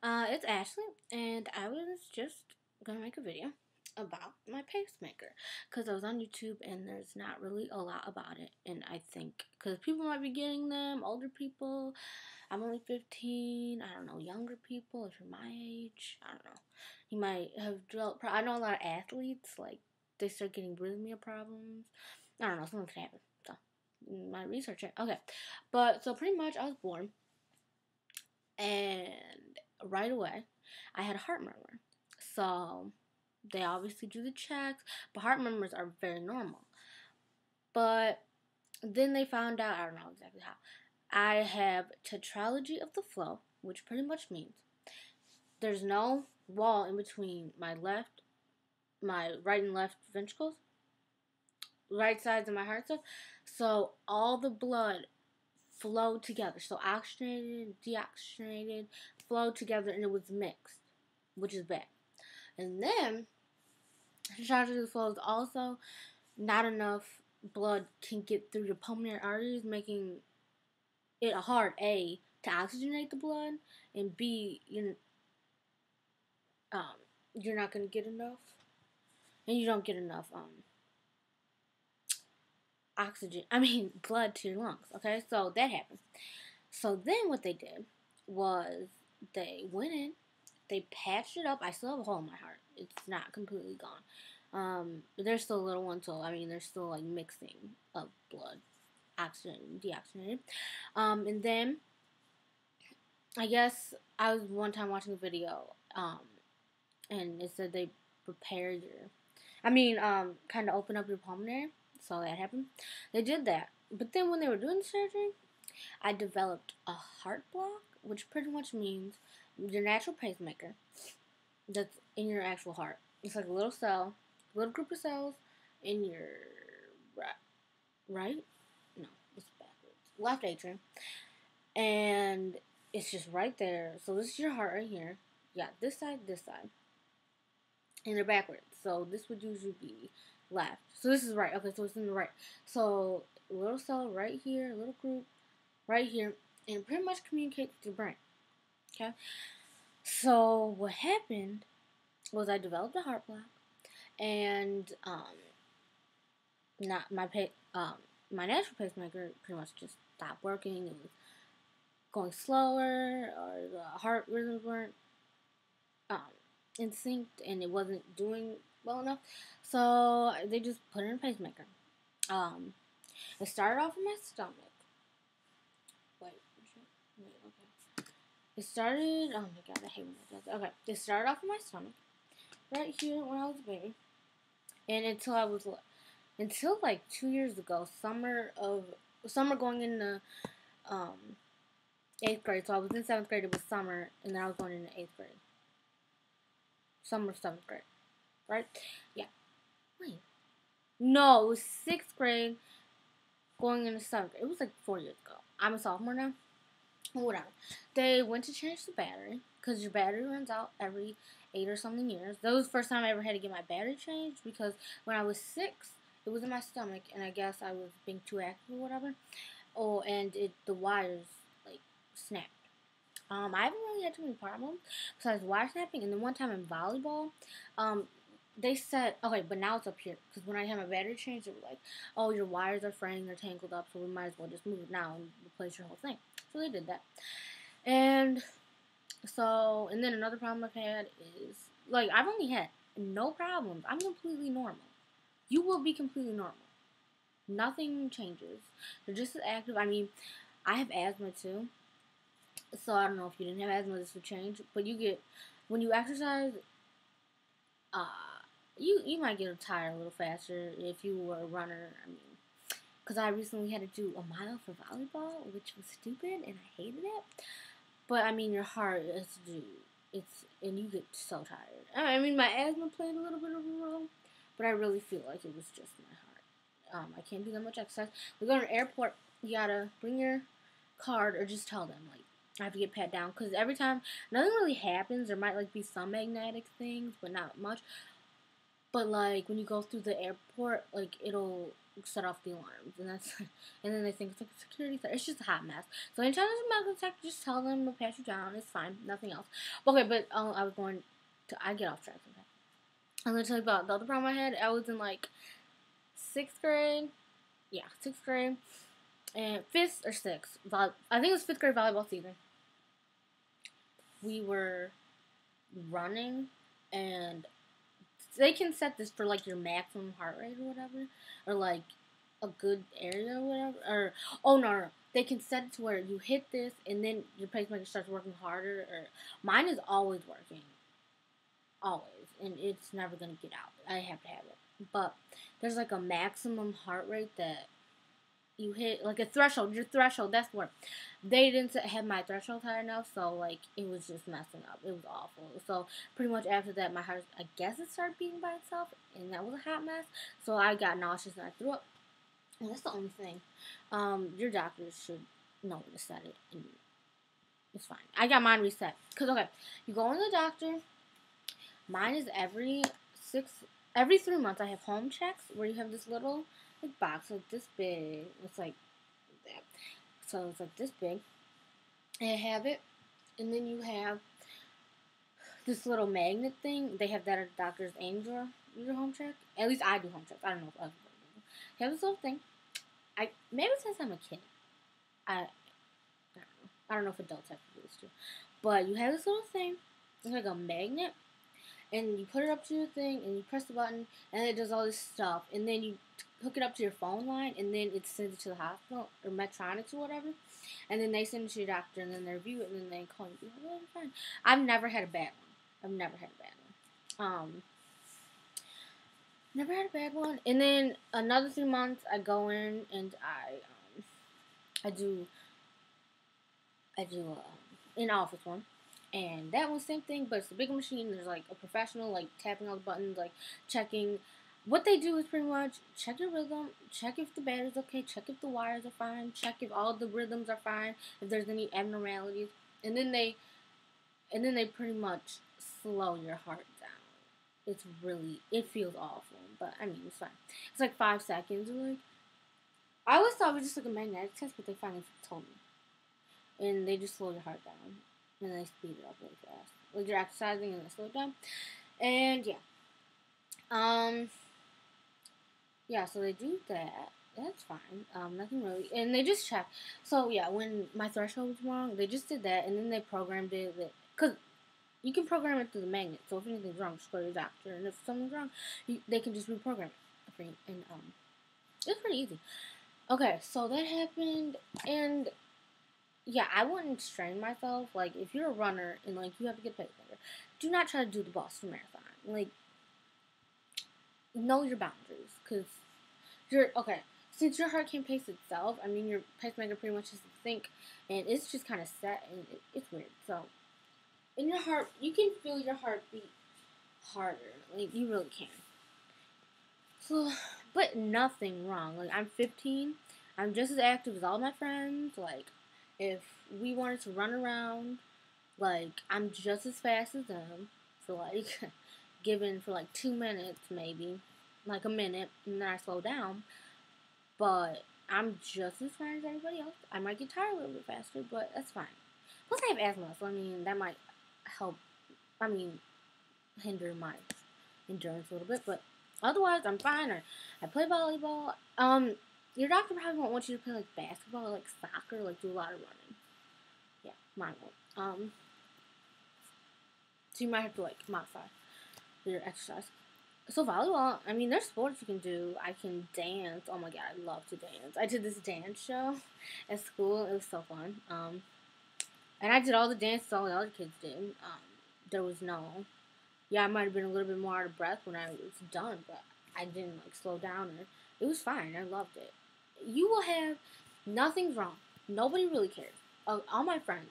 Hi, it's Ashley, and I was just gonna make a video about my pacemaker because I was on YouTube and there's not really a lot about it. And I think because people might be getting them, older people, I'm only 15, I don't know, younger people, if you're my age, I don't know, you might have developed. I know a lot of athletes, like, they start getting arrhythmia problems. I don't know, something could happen. So, my research it. Okay, but so pretty much I was born. And right away, I had a heart murmur. So they obviously do the checks, but heart murmurs are very normal. But then they found out, I don't know exactly how, I have tetralogy of the flow, which pretty much means there's no wall in between my right and left ventricles, right sides of my heart stuff. So all the blood flowed together. So oxygenated, deoxygenated, flowed together, and it was mixed, which is bad. And then, tetralogy of the flow is also not enough blood can get through the pulmonary arteries, making it hard, A, to oxygenate the blood, and B, you're not going to get enough, and you don't get enough, blood to your lungs, okay? So that happened. So then what they did was they went in, they patched it up. I still have a hole in my heart. It's not completely gone. There's still a little one, so there's still like mixing of blood, oxygen and deoxygenated. And then I guess I was one time watching a video, and it said they prepare kind of open up your pulmonary. So that happened. They did that, but then when they were doing the surgery, I developed a heart block, which pretty much means your natural pacemaker that's in your actual heart. It's like a little group of cells in your right? No, it's backwards. Left atrium. And it's just right there. So this is your heart right here. Yeah, this side. And they're backwards. So this would usually be left. So this is right. Okay, so it's in the right. So a little cell right here, a little group right here, and pretty much communicate with your brain. Okay? So what happened was I developed a heart block, and not my my natural pacemaker pretty much just stopped working. It was going slower, or the heart rhythms weren't in sync, and it wasn't doing well enough. So they just put in a pacemaker. It started off in my stomach. Wait, okay. It started. Oh my god, I hate when it does. Okay, it started off in my stomach, right here when I was a baby, and until like 2 years ago, summer going into 8th grade. So I was in 7th grade. It was summer, and then I was going into 8th grade. Summer 7th grade, right? Yeah. Wait. No, it was 6th grade going into 7th grade. It was like 4 years ago. I'm a sophomore now. Whatever. They went to change the battery because your battery runs out every 8 or something years. That was the first time I ever had to get my battery changed because when I was 6, it was in my stomach, and I guess I was being too active or whatever. Oh, and the wires like snapped. I haven't really had too many problems besides wire snapping. And then one time in volleyball, they said, okay, but now it's up here. Because when I had my battery changed, they were like, oh, your wires are fraying, they're tangled up, so we might as well just move it now and replace your whole thing. So they did that. And then another problem I've had is, like, I've only had no problems. I'm completely normal. You will be completely normal. Nothing changes. They're just as active. I have asthma too. So I don't know if you didn't have asthma, this would change. But when you exercise, you might get tired a little faster if you were a runner. Because I recently had to do a mile for volleyball, which was stupid and I hated it. But your heart is and you get so tired. My asthma played a little bit of a role, but I really feel like it was just my heart. I can't do that much exercise. We go to an airport, you gotta bring your card or just tell them, like, I have to get pat down, because every time, nothing really happens. There might, be some magnetic things, but not much. But, when you go through the airport, it'll set off the alarms, and that's and then they think it's like a security threat. It's just a hot mess. So anytime there's a medical tech, just tell them to pass you down. It's fine, nothing else. Okay, but I get off track sometimes. I'm gonna tell you about the other problem I had. I was in like 6th grade. Yeah, 6th grade. And 5th or 6th. I think it was 5th grade volleyball season. We were running, and they can set this for like your maximum heart rate or whatever, or like a good area or whatever. Or oh no, they can set it to where you hit this and then your pacemaker starts working harder. Or mine is always working, always, and it's never gonna get out. I have to have it, but there's like a maximum heart rate that you hit, like a threshold. Your threshold, that's where they didn't have my threshold high enough, so like it was just messing up. It was awful. So pretty much after that, my heart, I guess, it started beating by itself, and that was a hot mess. So I got nauseous and I threw up. And that's the only thing. Your doctors should know when to set it, and it's fine. I got mine reset because okay, you go to the doctor. Mine is every 3 months. I have home checks where you have this little like box like this big. It's like that. So it's like this big. And I have it, and then you have this little magnet thing. They have that at the doctor's and your home check. At least I do home checks. I don't know if other people do. You have this little thing. Maybe since I'm a kid, I don't know. I don't know if adults have to do this too. But you have this little thing. It's like a magnet. And you put it up to your thing, and you press the button, and it does all this stuff. And then you hook it up to your phone line, and then it sends it to the hospital, or Medtronics, or whatever. And then they send it to your doctor, and then they review it, and then they call you. Oh, I'm fine. I've never had a bad one. Never had a bad one. And then another 3 months, I go in, and I do an office one. And that one's same thing, but it's a bigger machine. There's like a professional, like tapping all the buttons, like checking. What they do is pretty much check your rhythm, check if the battery's okay, check if the wires are fine, check if all the rhythms are fine, if there's any abnormalities, and then they pretty much slow your heart down. It feels awful, but I mean it's fine. It's like 5 seconds. Like I always thought it was just like a magnetic test, but they finally told me, and they just slow your heart down. And they speed it up really fast. Like you're exercising and they slow it down. And yeah, so they do that. That's fine. Nothing really. And they just check. So yeah, when my threshold was wrong, they just did that, and then they programmed it. Because you can program it through the magnet. So if anything's wrong, just go to your doctor. And if something's wrong, they can just reprogram it for you. And it's pretty easy. Okay, so that happened, and yeah, I wouldn't strain myself. Like, if you're a runner and, like, you have to get pacemaker, do not try to do the Boston Marathon. Like, know your boundaries. Because since your heart can't pace itself, I mean, your pacemaker pretty much has to think, and it's just kind of set, and it's weird. So, in your heart, you can feel your heart beat harder. Like, you really can. So, but nothing wrong. Like, I'm 15. I'm just as active as all my friends. Like, if we wanted to run around, like, I'm just as fast as them for, like, for, like, 2 minutes, maybe. Like, a minute, and then I slow down. But I'm just as fast as everybody else. I might get tired a little bit faster, but that's fine. Plus, I have asthma, so, I mean, that might hinder my endurance a little bit. But otherwise, I'm fine. Or I play volleyball. Your doctor probably won't want you to play, like, basketball or, like, soccer, like, do a lot of running. Yeah, mine won't. So you might have to, like, modify your exercise. So volleyball, I mean, there's sports you can do. I can dance. Oh, my God, I love to dance. I did this dance show at school. It was so fun. And I did all the dances all the other kids did. There was I might have been a little bit more out of breath when I was done, but I didn't, like, slow down. Or it was fine. I loved it. You will have nothing's wrong. Nobody really cares. All my friends,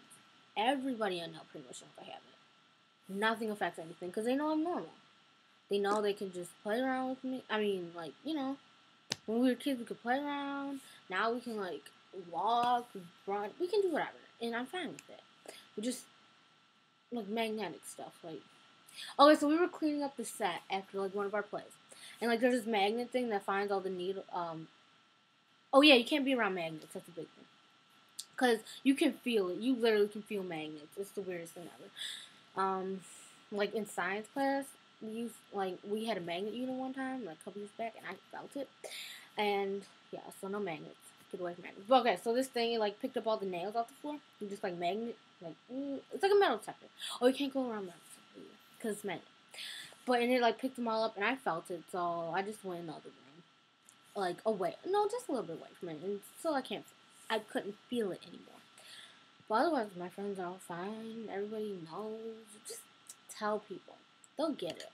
everybody I know pretty much knows I have it. Nothing affects anything because they know I'm normal. They know they can just play around with me. I mean, like, you know, when we were kids, we could play around. Now we can, like, walk, run. We can do whatever. And I'm fine with it. We just, like, magnetic stuff. Like, okay, so we were cleaning up the set after, like, one of our plays. And, like, there's this magnet thing that finds all the Oh yeah, you can't be around magnets. That's a big thing. Because you can feel it. You literally can feel magnets. It's the weirdest thing ever. Like in science class, we had a magnet unit one time, like a couple years back, and I felt it. And yeah, so no magnets. Get away from magnets. But okay, so this thing it like picked up all the nails off the floor. You just like magnet, like it's like a metal detector. Oh, you can't go around metal detector because it's magnet. But and it like picked them all up, and I felt it, so I just went in the other room, like away. No, just a little bit away from it, and still I couldn't feel it anymore. But otherwise, my friends are all fine. Everybody knows. Just tell people. They'll get it.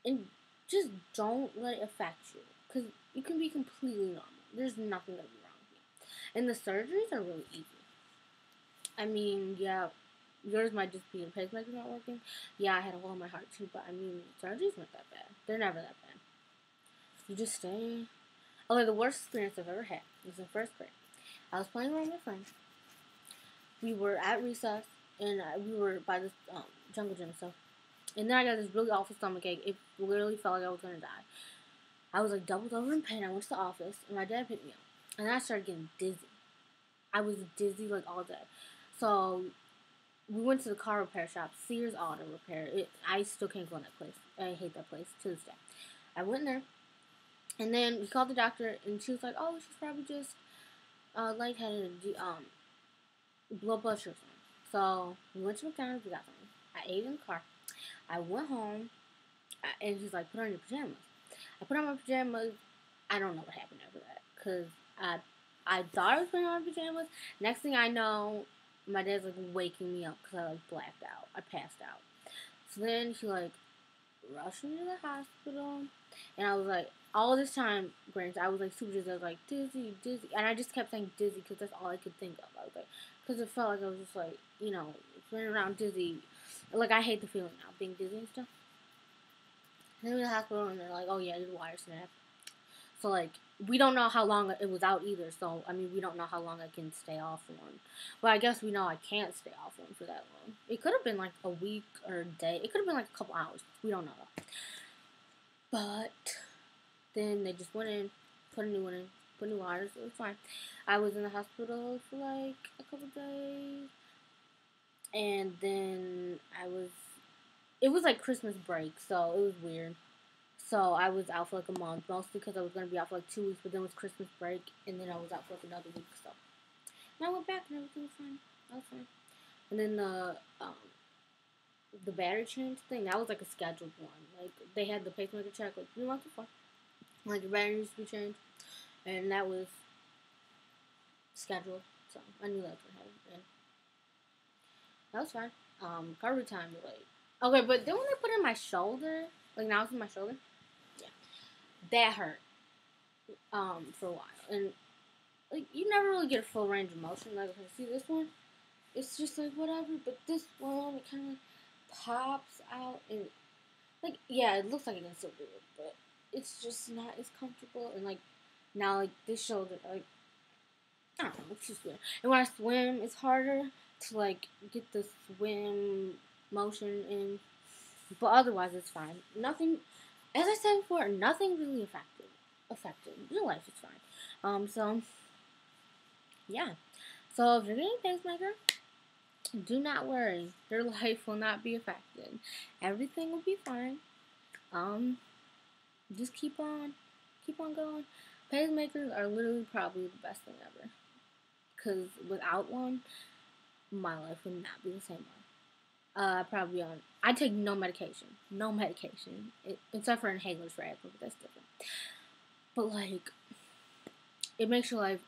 And just don't let it affect you. Because you can be completely normal. There's nothing going to be wrong with you. And the surgeries are really easy. I mean, yeah, yours might just be a pacemaker not working. Yeah, I had a hole in my heart too. But I mean, surgeries weren't that bad. They're never that bad. You just stay. Okay, the worst experience I've ever had was in first grade. I was playing around with my friends. We were at recess, and we were by this jungle gym and stuff. And then I got this really awful stomach ache. It literally felt like I was gonna die. I was like doubled over in pain. I went to the office, and my dad picked me up. And then I started getting dizzy. I was dizzy like all day. So we went to the car repair shop, Sears Auto Repair. I still can't go in that place. I hate that place to this day. I went there, and then we called the doctor, and she was like, "Oh, she's probably just lightheaded, blood pressure or something." So we went to McDonald's. We got something. I ate in the car. I went home, and she's like, "Put on your pajamas." I put on my pajamas. I don't know what happened after that, because I thought I was putting on my pajamas. Next thing I know, my dad's like waking me up because I like blacked out. I passed out. So then he like rushed me to the hospital, and I was like, all this time, granted, I was like super dizzy. I was like dizzy, dizzy, and I just kept saying dizzy because that's all I could think of. I was like, because it felt like I was just like, running around dizzy. Like I hate the feeling now, being dizzy and stuff. And then we went to the hospital, and they're like, "Oh yeah, your wire snap." So like, we don't know how long it was out either. So I mean, we don't know how long I can stay off one. Well, I guess we know I can't stay off one for that long. It could have been like a week or a day. It could have been like a couple hours. We don't know though. But then they just went in, put a new one in, put new wires. It was fine. I was in the hospital for like a couple days, and then it was like Christmas break, so it was weird. So I was out for like a month, mostly because I was going to be out for like 2 weeks, but then it was Christmas break, and then I was out for like another week, so. And I went back, and everything was fine. I was fine. And then the battery change thing, that was like a scheduled one. Like, they had the pacemaker check like 3 months before. Like, the battery needs to be changed, and that was scheduled, so I knew that was going to happen, and that was fine. Recovery time was like, okay, but then when they put it in my shoulder, like now it's in my shoulder, yeah, that hurt, for a while, and like you never really get a full range of motion. Like if I see this one, it's just like whatever, but this one it kind of pops out, and like yeah, it looks like it can still do it, but it's just not as comfortable, and like now like this shoulder, like I don't know, it's just weird. And when I swim, it's harder to like get the swim motion in, but otherwise it's fine. Nothing, as I said before, nothing really affected. Your life is fine. So yeah. So if you're getting pacemaker, do not worry. Your life will not be affected. Everything will be fine. Um, just keep on going. Pacemakers are literally probably the best thing ever. Because without one, my life would not be the same way. Probably I take no medication. No medication. Except for inhalers for asthma, but that's different. But, like, it makes your life,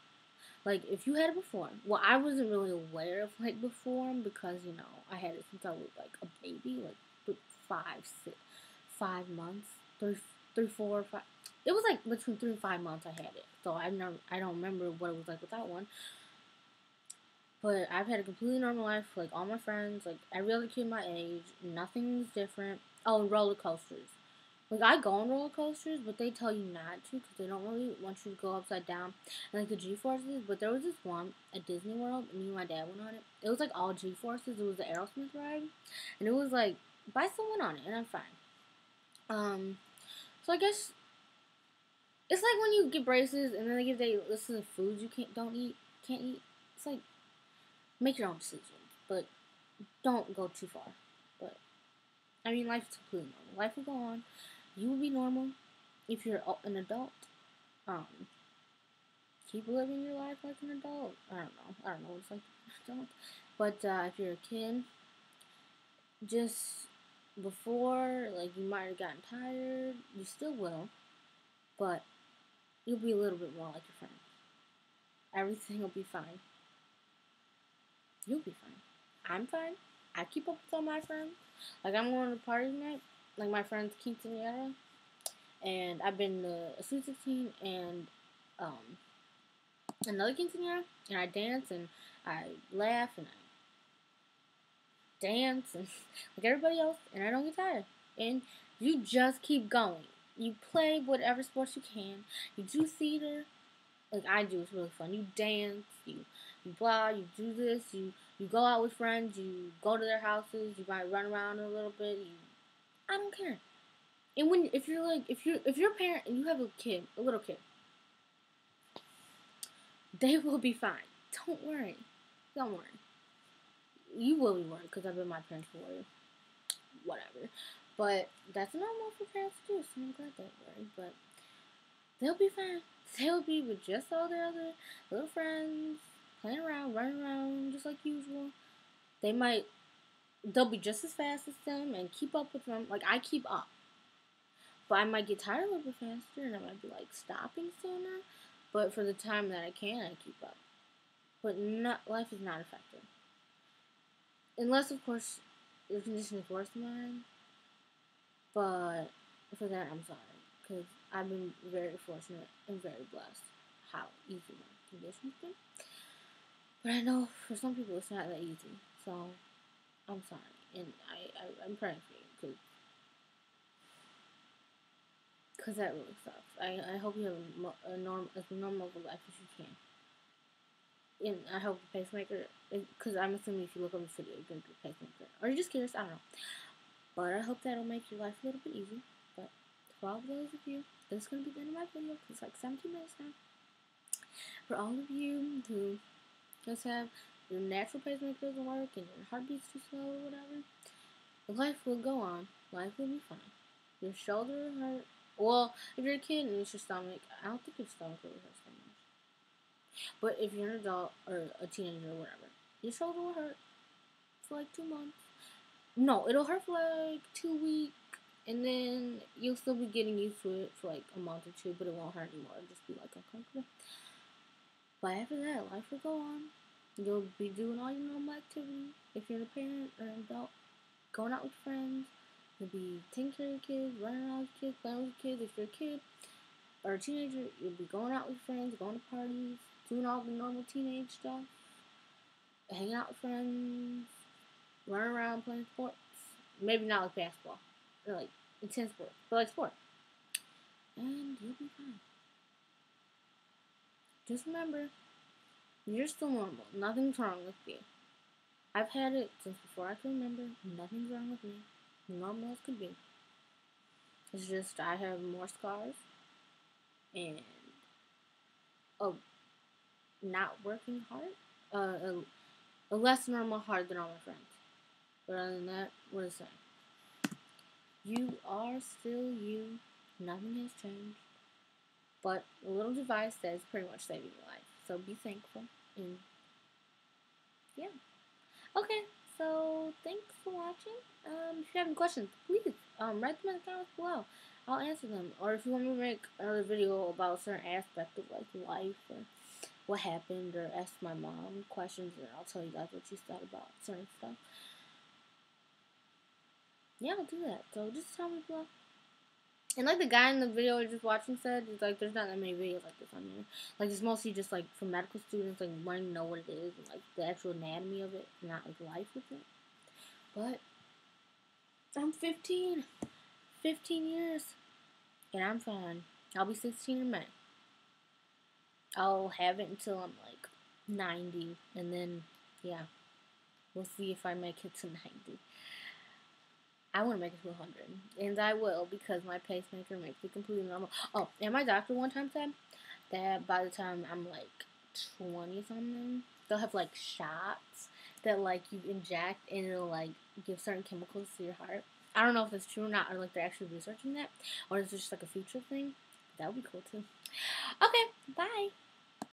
like, if you had it before, well, I wasn't really aware of, like, before, because, I had it since I was, like, a baby, like, 5 months, 3, 4, 5, it was, like, between 3 and 5 months I had it, so I don't remember what it was like without one. But I've had a completely normal life, like all my friends, like every other kid my age. Nothing's different. Oh, and roller coasters. Like I go on roller coasters, but they tell you not to because they don't really want you to go upside down. And like the G-forces, but there was this one at Disney World, and me and my dad went on it. It was like all G-forces. It was the Aerosmith ride, and it was like by someone on it, and I'm fine. So I guess It's like when you get braces and then they give they list of foods you can't eat. It's like make your own decisions, but don't go too far. But I mean, life is completely normal. Life will go on. You will be normal if you're an adult. Um, keep living your life like an adult. I don't know. I don't know what it's like to be an adult. But if you're a kid, just before, like, you might have gotten tired. You still will, but you'll be a little bit more like your friends. Everything will be fine. You'll be fine. I'm fine. I keep up with all my friends. Like, I'm going to parties tonight. Like, my friend's quinceañera. And I've been to a Sweet 16 and another quinceañera. And I dance and I laugh and I dance and like everybody else. And I don't get tired. And you just keep going. You play whatever sports you can. You do theater. Like I do. It's really fun. You dance. You blah. You do this. You go out with friends. You go to their houses. You might run around a little bit. I don't care. And when if you're a parent and you have a little kid, they will be fine. Don't worry. Don't worry. You will be worried because I've been my parents for whatever. But that's normal for parents to do, so I'm glad they're worried. But they'll be fine. They'll be with just all their other little friends, playing around, running around, just like usual. They'll be just as fast as them and keep up with them. Like, I keep up. But I might get tired a little bit faster and I might be, like, stopping sooner. But for the time that I can, I keep up. But life is not affected. Unless, of course, your condition is worse than mine. But for that, I'm sorry. Because I've been very fortunate and very blessed how easy my condition's been. But I know for some people it's not that easy. So, I'm sorry. And I'm praying for you. Because that really sucks. I hope you have as normal of a life as you can. And I hope the pacemaker, because I'm assuming if you look up the video, you're going to do a pacemaker. Or you're just curious, I don't know. But I hope that'll make your life a little bit easier. But for all of those of you, this is going to be the end of my video, because it's like 17 minutes now. For all of you who just have your natural pacemaker doesn't work, and your heartbeat's too slow or whatever, life will go on. Life will be fine. Your shoulder will hurt. Well, if you're a kid and it's your stomach, I don't think your stomach really hurts that much. But if you're an adult or a teenager or whatever, your shoulder will hurt for like 2 months. No, it'll hurt for like 2 weeks, and then you'll still be getting used to it for like a month or two, but it won't hurt anymore. It'll just be like uncomfortable. But after that, life will go on. You'll be doing all your normal activities. If you're a parent or an adult, going out with friends. You'll be taking care of your kids, running around with kids, playing with kids. If you're a kid or a teenager, you'll be going out with friends, going to parties, doing all the normal teenage stuff, hanging out with friends, running around playing sports. Maybe not like basketball, or like intense sports, but like sport. And you'll be fine. Just remember, you're still normal. Nothing's wrong with you. I've had it since before I can remember. Nothing's wrong with me. Normal as could be. It's just I have more scars and a not working heart, a less normal heart than all my friends. But other than that, what is that? You are still you. Nothing has changed. But a little device that is pretty much saving your life. So be thankful and yeah. Okay. So, thanks for watching. If you have any questions, please write them in the comments below. I'll answer them. Or if you want me to make another video about a certain aspect of like life or what happened, or ask my mom questions, and I'll tell you guys what she said about certain stuff. Yeah, I'll do that. So just tell me below. And like the guy in the video you're just watching said, it's like there's not that many videos like this on here. Like it's mostly just like for medical students, like wanting to know what it is and like the actual anatomy of it, not like life with it. But I'm 15. 15 years. And I'm fine. I'll be 16 in May. I'll have it until I'm like 90. And then, yeah. We'll see if I make it to 90. I want to make it to 100. And I will, because my pacemaker makes me completely normal. Oh, and my doctor one time said that by the time I'm like 20 something, they'll have like shots that like you inject and it'll like give certain chemicals to your heart. I don't know if that's true or not, or like they're actually researching that, or is it just like a future thing? That would be cool too. Okay, bye.